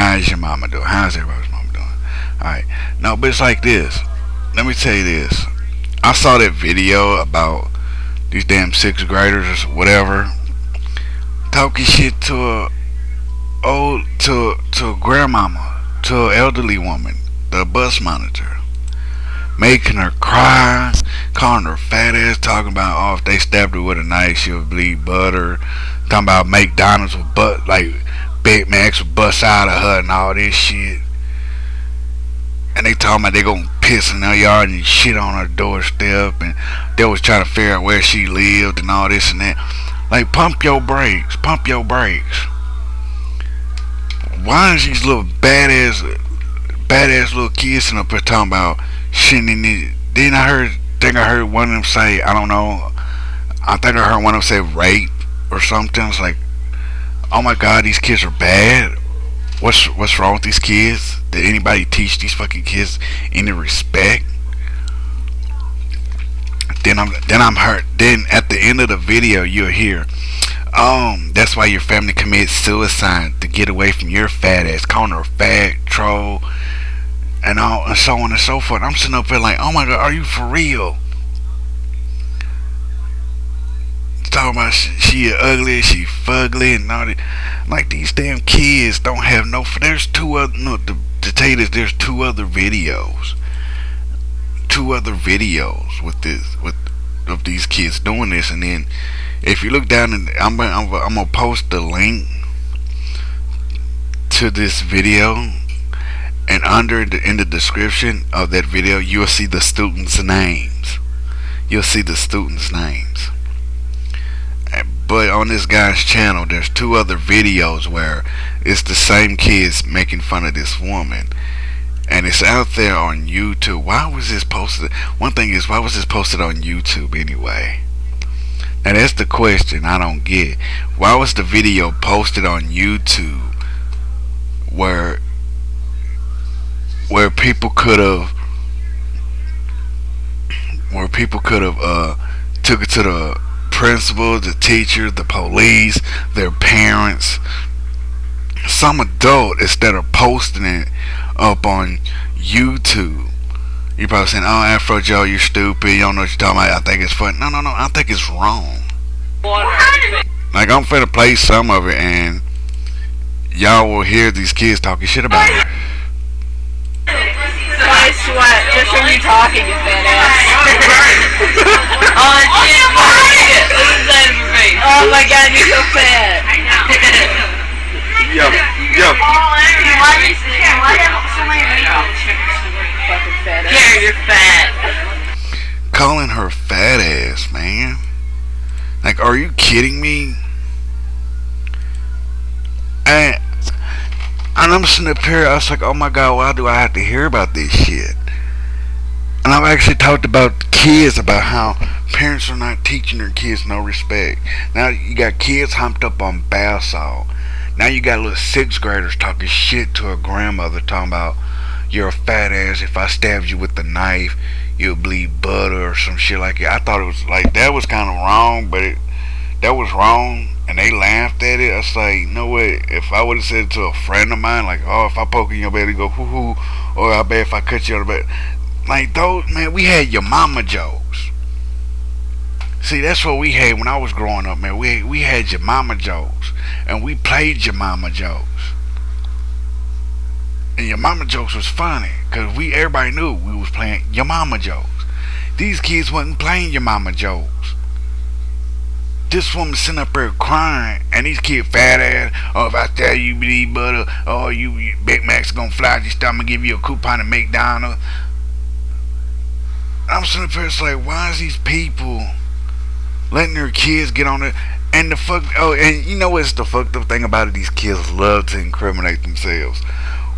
How's your mama doing? How's everybody's mama doing? Alright. No, but it's like this. Let me tell you this. I saw that video about these damn sixth graders or whatever talking shit to a grandmama, to an elderly woman, the bus monitor, making her cry, calling her fat ass, talking about, oh, if they stabbed her with a knife she'll bleed butter, talking about McDonald's with butt, like Big Macs would bust out of her and all this shit. And they talking about they gonna piss in her yard and shit on her doorstep, and they was trying to figure out where she lived and all this and that. Like, pump your brakes, pump your brakes. Why is these little badass little kids sitting up here talking about shit in it? Then I heard one of them say, I don't know, I think I heard one of them say rape or something. It's like, oh my god, these kids are bad. What's wrong with these kids? Did anybody teach these fucking kids any respect? Then I'm hurt. Then at the end of the video you'll hear, that's why your family commits suicide, to get away from your fat ass, calling her fat, troll, and all, and so on and so forth. I'm sitting up there like, oh my god, are you for real? Talking about she ugly, she fugly, and all that. Like, these damn kids don't have no. There's two other. No, to tell you this, there's two other videos with this, of these kids doing this. And then if you look down, and I'm gonna post the link to this video, and in the description of that video you'll see the students' names. You'll see the students' names. But on this guy's channel there's two other videos where it's the same kids making fun of this woman, and it's out there on YouTube. Why was this posted? One thing is, why was this posted on YouTube anyway? Now that's the question I don't get. Why was the video posted on YouTube where people could have took it to the principal, the teacher, the police, their parents, some adult, instead of posting it up on YouTube? You're probably saying, oh, Afro Joe, you're stupid, you don't know what you're talking about, I think it's funny. No, I think it's wrong. Like, I'm finna play some of it and y'all will hear these kids talking shit about it. I sweat just from you talking, you fat ass. Oh my god, you're so fat. Yo. Fucking fat ass. Yeah, you're fat. Calling her fat ass, man. Like, are you kidding me? And I'm sitting up here, I was like, oh my god, why do I have to hear about this shit? And I've actually talked about kids, about how parents are not teaching their kids no respect. Now you got kids humped up on bath salt. Now you got little sixth graders talking shit to a grandmother, talking about, you're a fat ass, if I stabbed you with a knife you'll bleed butter or some shit like that. I thought it was like, that was kind of wrong, but that was wrong, and they laughed at it. I was like, you know what, if I would have said it to a friend of mine, like, oh, if I poke in your belly, go hoo hoo, or I bet if I cut you on the back, like, those, man, we had your mama jokes. See, that's what we had when I was growing up, man. We had your mama jokes, and we played your mama jokes, and your mama jokes was funny, cause everybody knew we was playing your mama jokes. These kids wasn't playing your mama jokes. This woman sitting up there crying, and these kids fat ass, oh, if I tell you bleed butter, oh, you Big Mac's gonna fly out your stomach, give you a coupon to McDonald's. I'm sitting up here, it's like, why is these people letting their kids get on it? And and you know what's the fucked up thing about it? These kids love to incriminate themselves.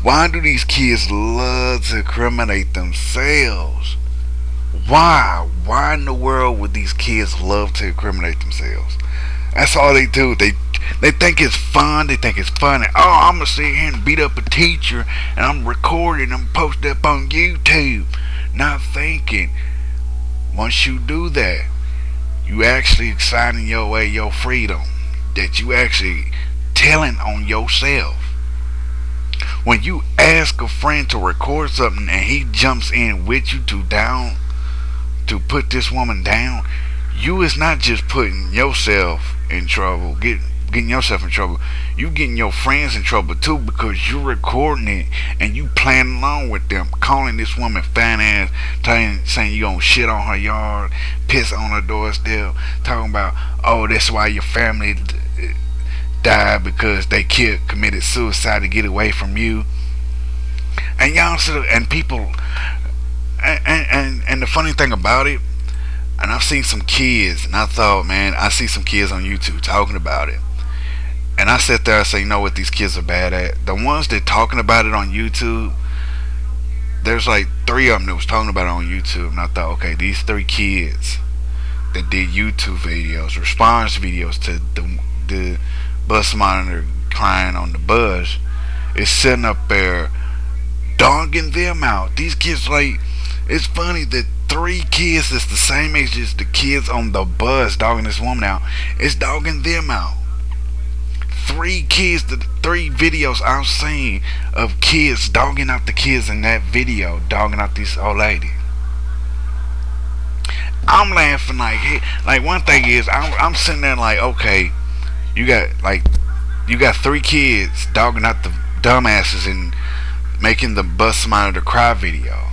Why do these kids love to incriminate themselves? Why in the world would these kids love to incriminate themselves? That's all they do. They think it's fun. They think it's funny. Oh, I'm gonna sit here and beat up a teacher, and I'm recording and post it up on YouTube. Not thinking, once you do that, you actually signing your freedom. That you actually telling on yourself. When you ask a friend to record something and he jumps in with you to put this woman down, you is not just putting yourself in trouble, getting yourself in trouble. You getting your friends in trouble too, because you're recording it and you playing along with them, calling this woman fat ass, saying you gonna shit on her yard, piss on her doorstep, talking about, oh, that's why your family died, because they committed suicide to get away from you. And y'all and people, and the funny thing about it, and I've seen some kids, and I thought, man, I see some kids on YouTube talking about it, and I sat there and say, you know what these kids are bad at? The ones that talking about it on YouTube, there's like 3 of them that was talking about it on YouTube, and I thought, okay, these 3 kids that did YouTube videos, response videos to the bus monitor crying on the bus, is sitting up there dogging them out. These kids, like, it's funny that 3 kids that's the same age as the kids on the bus dogging this woman out is dogging them out. 3 kids, the 3 videos I've seen of kids dogging out the kids in that video, dogging out this old lady. I'm laughing like, hey, like, one thing is, I'm sitting there like, okay, you got 3 kids dogging out the dumbasses and making the bus monitor cry video.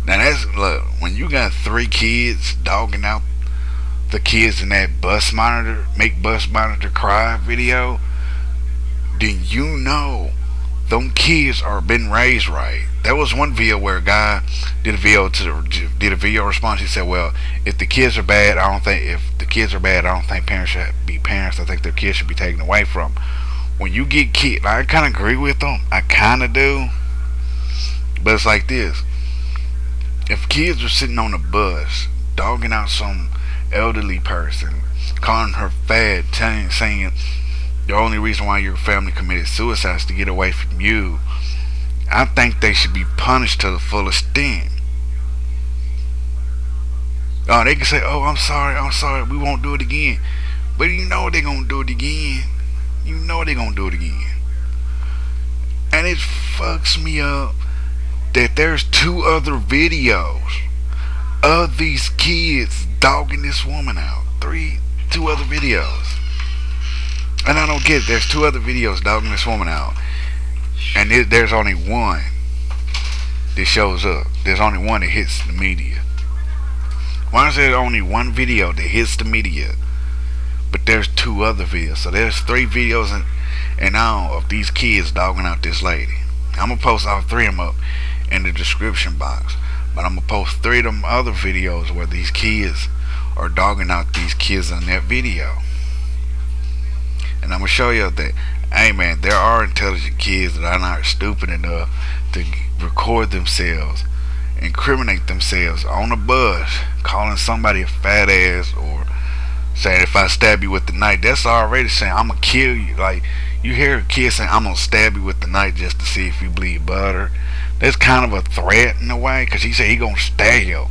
Now that's, look, when you got 3 kids dogging out the kids in that bus monitor cry video, then you know them kids are been raised right. There was one video where a guy did a video response. He said, well, if the kids are bad, I don't think parents should be parents. I think their kids should be taken away from. When you get kids, I kind of agree with them. I kind of do. But it's like this. If kids are sitting on a bus, dogging out some elderly person, calling her fat, saying the only reason why your family committed suicide is to get away from you, I think they should be punished to the full extent. Oh, they can say, oh, I'm sorry, we won't do it again. But you know they're going to do it again. You know they're going to do it again. And it fucks me up that there's 2 other videos of these kids dogging this woman out. 2 other videos. And I don't get it. There's 2 other videos dogging this woman out, and there's only one that shows up. There's only one that hits the media. Why is there only one video that hits the media, but there's 2 other videos? So there's 3 videos in all of these kids dogging out this lady. I'm gonna post all 3 of them up in the description box, but I'm gonna post 3 of them other videos where these kids are dogging out these kids in that video. And I'm gonna show you that, hey man, there are intelligent kids that are not stupid enough to record themselves, incriminate themselves on a bus, calling somebody a fat ass, or saying, if I stab you with the knife, that's already saying I'm gonna kill you. Like, you hear a kid saying, I'm gonna stab you with the knife just to see if you bleed butter. That's kind of a threat in a way, because he said he gonna stab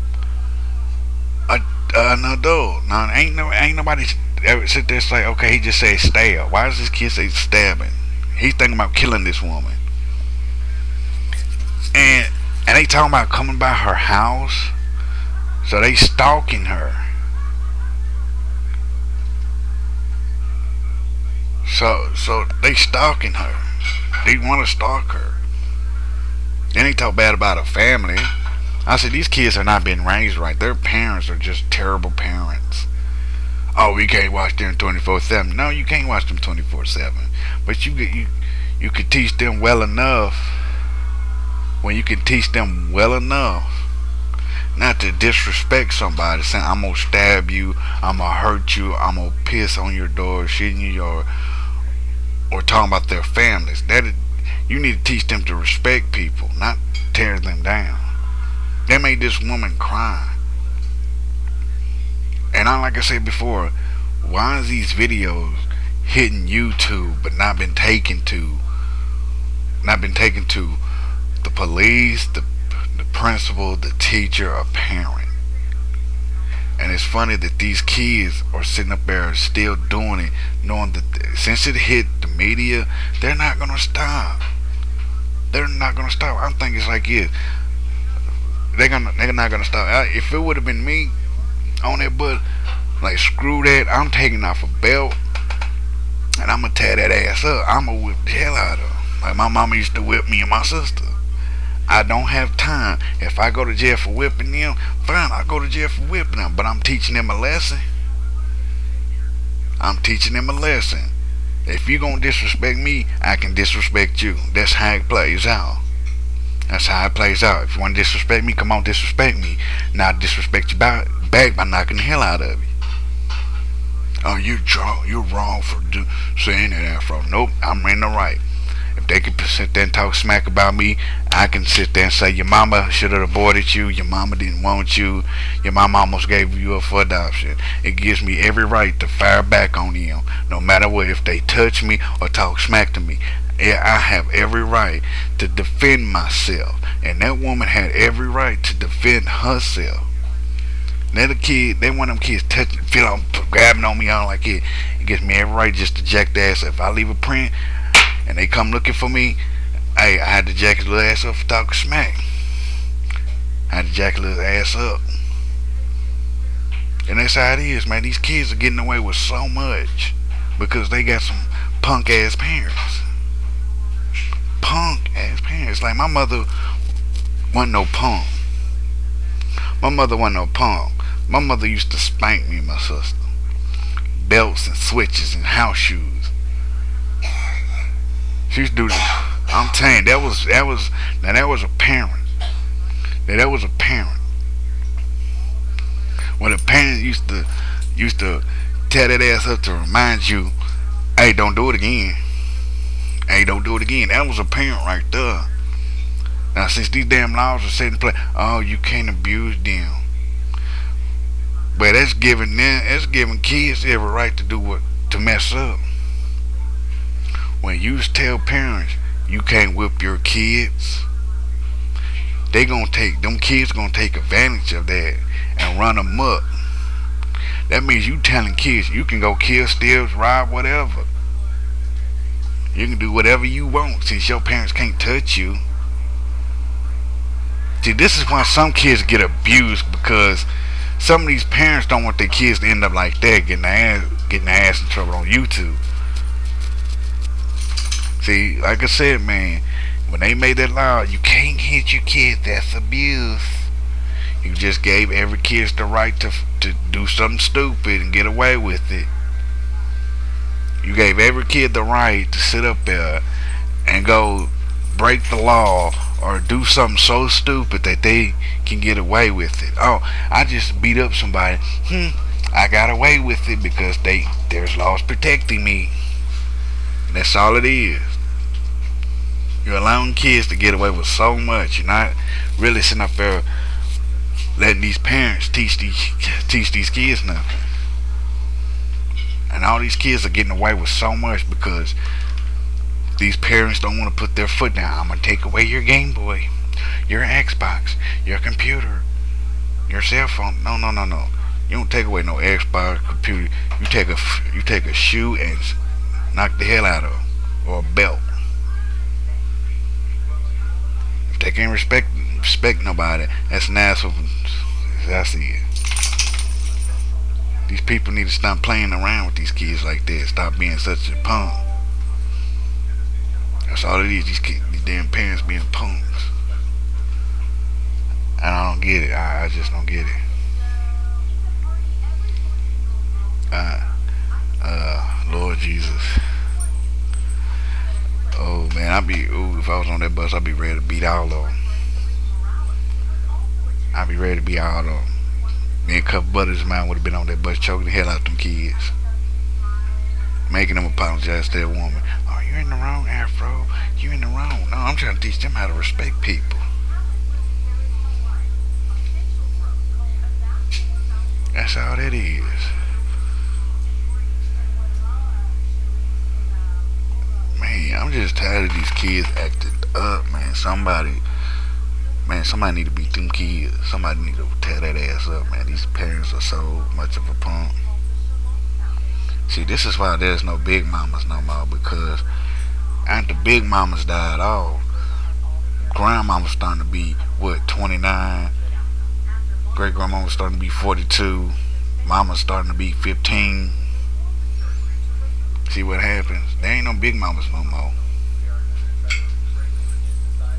an adult. Now, ain't nobody ever sit there and say, okay, he just said stab. Why does this kid say stabbing? He's thinking about killing this woman. And they talking about coming by her house, so they stalking her. So they stalking her. They want to stalk her. Then they talk bad about her family. I said, these kids are not being raised right. Their parents are just terrible parents. Oh, we can't watch them 24/7. No, you can't watch them 24/7. But you could teach them well enough. When you can teach them well enough not to disrespect somebody, saying, I'm gonna stab you, I'm gonna hurt you, I'm gonna piss on your door, shit in your yard, or talking about their families. You need to teach them to respect people, not tear them down. They made this woman cry. And like I said before, why is these videos hitting YouTube but not been taken to the police, the principal, the teacher, or parent? And it's funny that these kids are sitting up there still doing it, knowing that since it hit the media, they're not gonna stop. They're not gonna stop. I'm thinking it's like, yeah, they're not gonna stop. If it would have been me on that butt, like screw that, I'm taking off a belt and I'm gonna tear that ass up. I'm gonna whip the hell out of her. Like my mama used to whip me and my sister. I don't have time. If I go to jail for whipping them, fine, I'll go to jail for whipping them. But I'm teaching them a lesson. I'm teaching them a lesson. If you gonna disrespect me, I can disrespect you. That's how it plays out. That's how it plays out. If you want to disrespect me, come on, disrespect me. Now disrespect you back by knocking the hell out of you. Oh, you're wrong for saying that, Afro. Nope, I'm in the right. If they could sit there and talk smack about me, I can sit there and say your mama should have aborted you, your mama didn't want you, your mama almost gave you up for adoption. It gives me every right to fire back on them, no matter what, if they touch me or talk smack to me. Yeah, I have every right to defend myself, and that woman had every right to defend herself. They're the kid, they want them kids touching, grabbing on me, I don't like it. It gives me every right just to jack the ass. If I leave a print and they come looking for me, hey, I had to jack his little ass up for talking smack. I had to jack his little ass up. And that's how it is, man. These kids are getting away with so much because they got some punk ass parents. Punk ass parents. Like my mother wasn't no punk. My mother wasn't no punk. My mother used to spank me and my sister. Belts and switches and house shoes. She used to do that. I'm telling you, that was a parent. That was a parent. When a parent used to tear that ass up to remind you, hey, don't do it again. Hey, don't do it again. That was a parent right there. Now, since these damn laws are set in place, oh, you can't abuse them. But that's giving kids every right to do to mess up. When you tell parents you can't whip your kids, them kids gonna take advantage of that and run them up. That means you telling kids you can go kill, steal, rob, whatever. You can do whatever you want since your parents can't touch you. See, this is why some kids get abused, because some of these parents don't want their kids to end up like that, getting their ass in trouble on YouTube. See, like I said, man, when they made that law, you can't hit your kids, that's abuse. You just gave every kid the right to do something stupid and get away with it. You gave every kid the right to sit up there and go break the law or do something so stupid that they can get away with it. Oh, I just beat up somebody. I got away with it because there's laws protecting me. That's all it is. You're allowing kids to get away with so much. You're not really sitting up there letting these parents teach these kids nothing. And all these kids are getting away with so much because these parents don't want to put their foot down. I'm going to take away your Game Boy, your Xbox, your computer, your cell phone. No. You don't take away no Xbox, computer. You take a shoe and knock the hell out of them, or a belt. If they can't respect nobody, that's an asshole. As I see it. These people need to stop playing around with these kids like that. Stop being such a punk. That's all it is. These damn parents being punks. And I don't get it. I just don't get it. Lord Jesus. Oh man, if I was on that bus, I'd be ready to beat all of them. I'd be ready to beat all of them. Me and a couple buddies of mine would have been on that bus choking the hell out them kids. Making them apologize to that woman. Oh, you're in the wrong, Afro. You're in the wrong. No, I'm trying to teach them how to respect people. That's all that is. Man, I'm just tired of these kids acting up, man. Somebody need to beat them kids. Somebody need to tear that ass up, man. These parents are so much of a punk. See, this is why there's no big mamas no more, because after big mamas died off, grandma was starting to be what, 29. Great grandma was starting to be 42. Mama's starting to be 15. See what happens? There ain't no big mamas no more.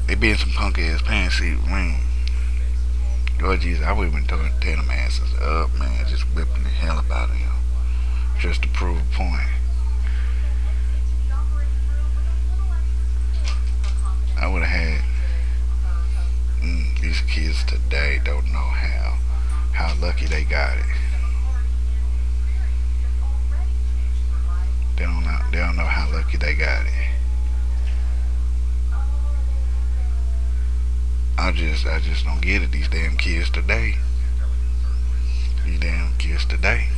They be in some punk ass pants. See, man. Lord Jesus, I would have been tearing them asses up, man. Just whipping the hell up out of them. Just to prove a point. I would have had these kids today don't know how lucky they got it. They don't know how lucky they got it. I just don't get it. These damn kids today. These damn kids today.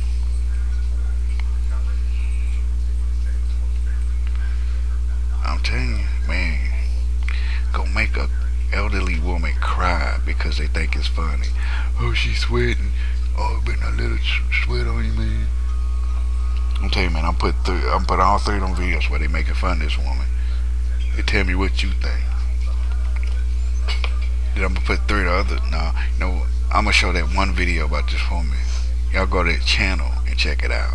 I'm telling you, man, go make a elderly woman cry because they think it's funny. Oh, she's sweating. Oh, been a little sweat on you, man. I'm telling you, man, I'm put all three of them videos where they making fun of this woman. They tell me what you think. Then I'm gonna put three of the other. No, I'm gonna show that one video about this woman. Y'all go to that channel and check it out.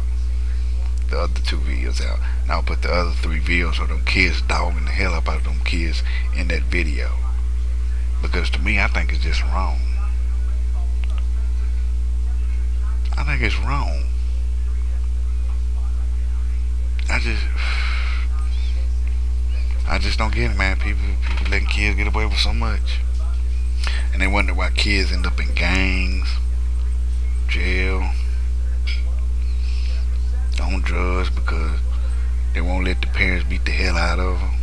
The other two videos out. Now I'll put the other three videos of them kids dogging the hell up out of them kids in that video. Because to me, I think it's just wrong. I think it's wrong. I just don't get it, man. People letting kids get away with so much. And they wonder why kids end up in gangs, jail, on drugs because they won't let the parents beat the hell out of them.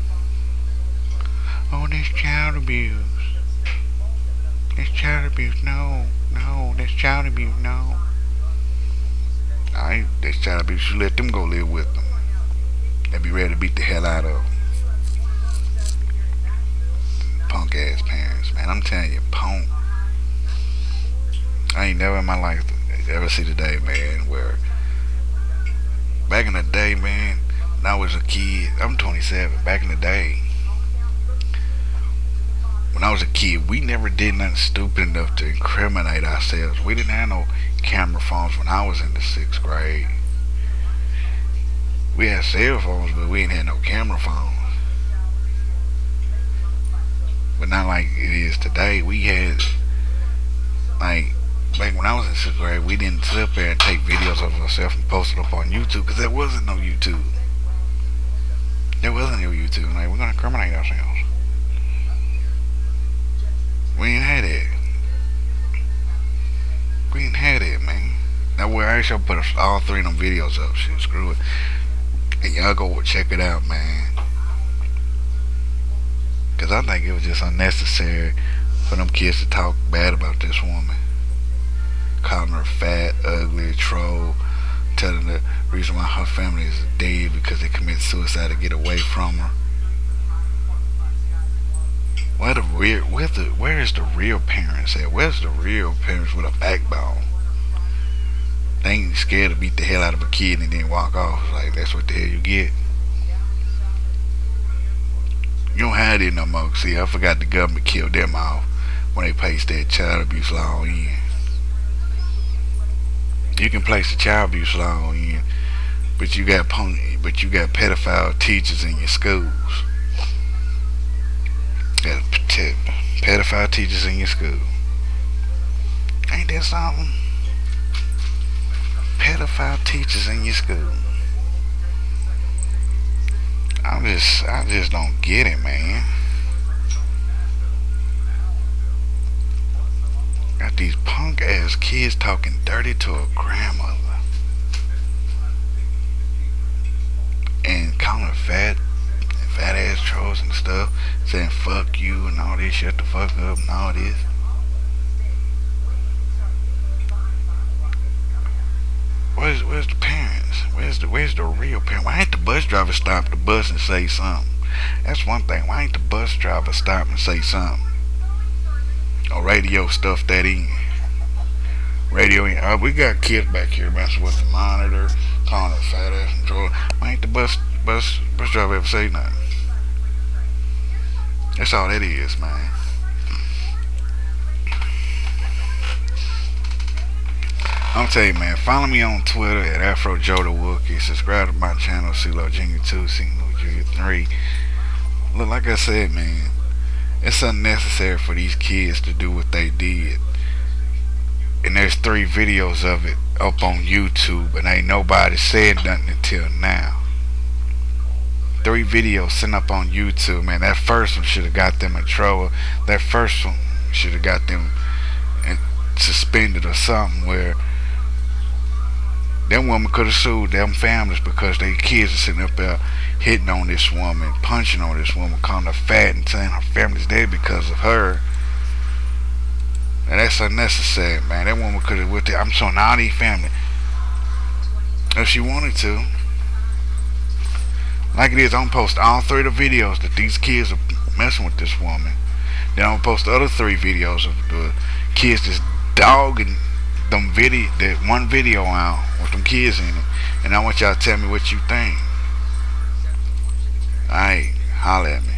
Oh, that's child abuse. That's child abuse. No, that's child abuse. No. Alright, that's child abuse. You let them go live with them. They be ready to beat the hell out of them. Punk ass parents, man. I'm telling you, punk. I ain't never in my life ever see the day, man, where back in the day, man, when I was a kid, I'm 27. Back in the day, when I was a kid, we never did nothing stupid enough to incriminate ourselves. We didn't have no camera phones when I was in the 6th grade. We had cell phones, but we didn't have no camera phones. But not like it is today. We had, like, back when I was in 6th grade, we didn't sit up there and take videos of ourselves and post it up on YouTube because there wasn't no YouTube. There wasn't no YouTube. Like, we're gonna incriminate ourselves. We didn't have that. We didn't have that, man. Now, where I actually put all three of them videos up, shit, screw it. And y'all go check it out, man. Because I think it was just unnecessary for them kids to talk bad about this woman. Calling her fat, ugly, troll. Telling the reason why her family is dead because they committed suicide to get away from her. Where is the real parents at? Where's the real parents with a backbone? They ain't scared to beat the hell out of a kid and then walk off. Like, that's what the hell you get. You don't have it no more. See, I forgot the government killed them off when they placed that child abuse law in. You can place the child abuse law in, but you got pedophile teachers in your schools. You got pedophile teachers in your school. Ain't that something? Pedophile teachers in your school. I just don't get it, man. Got these punk ass kids talking dirty to a grandmother and calling her fat ass trolls and stuff, saying fuck you and all this, shut the fuck up and all this. Where's the parents? Where's the real parent? Why ain't the bus driver stop the bus and say something? That's one thing. Why ain't the bus driver stop and say something? Or radio stuff that in. Radio in. We got kids back here messing with the monitor, calling her fat ass and troll. Why ain't the bus driver ever say nothing? That's all that is, man. I'm telling you, man, follow me on Twitter at AfroJoeTheWookie. Subscribe to my channel, CeeLo Jr. 2, CeeLo Jr. 3. Look, like I said, man, it's unnecessary for these kids to do what they did. And there's 3 videos of it up on YouTube, and ain't nobody said nothing until now. 3 videos sent up on YouTube, man. That first one should have got them in trouble. That first one should have got them suspended or something, where them woman could have sued them families because their kids are sitting up there hitting on this woman, punching on this woman, calling her fat and saying her family's dead because of her. And that's unnecessary, man. That woman could have with it. I'm so now these family, if she wanted to. Like it is, I'm gonna post all 3 of the videos that these kids are messing with this woman. Then I'm gonna post the other 3 videos of the kids just dogging that one video out with them kids in it. And I want y'all to tell me what you think. Alright, holla at me.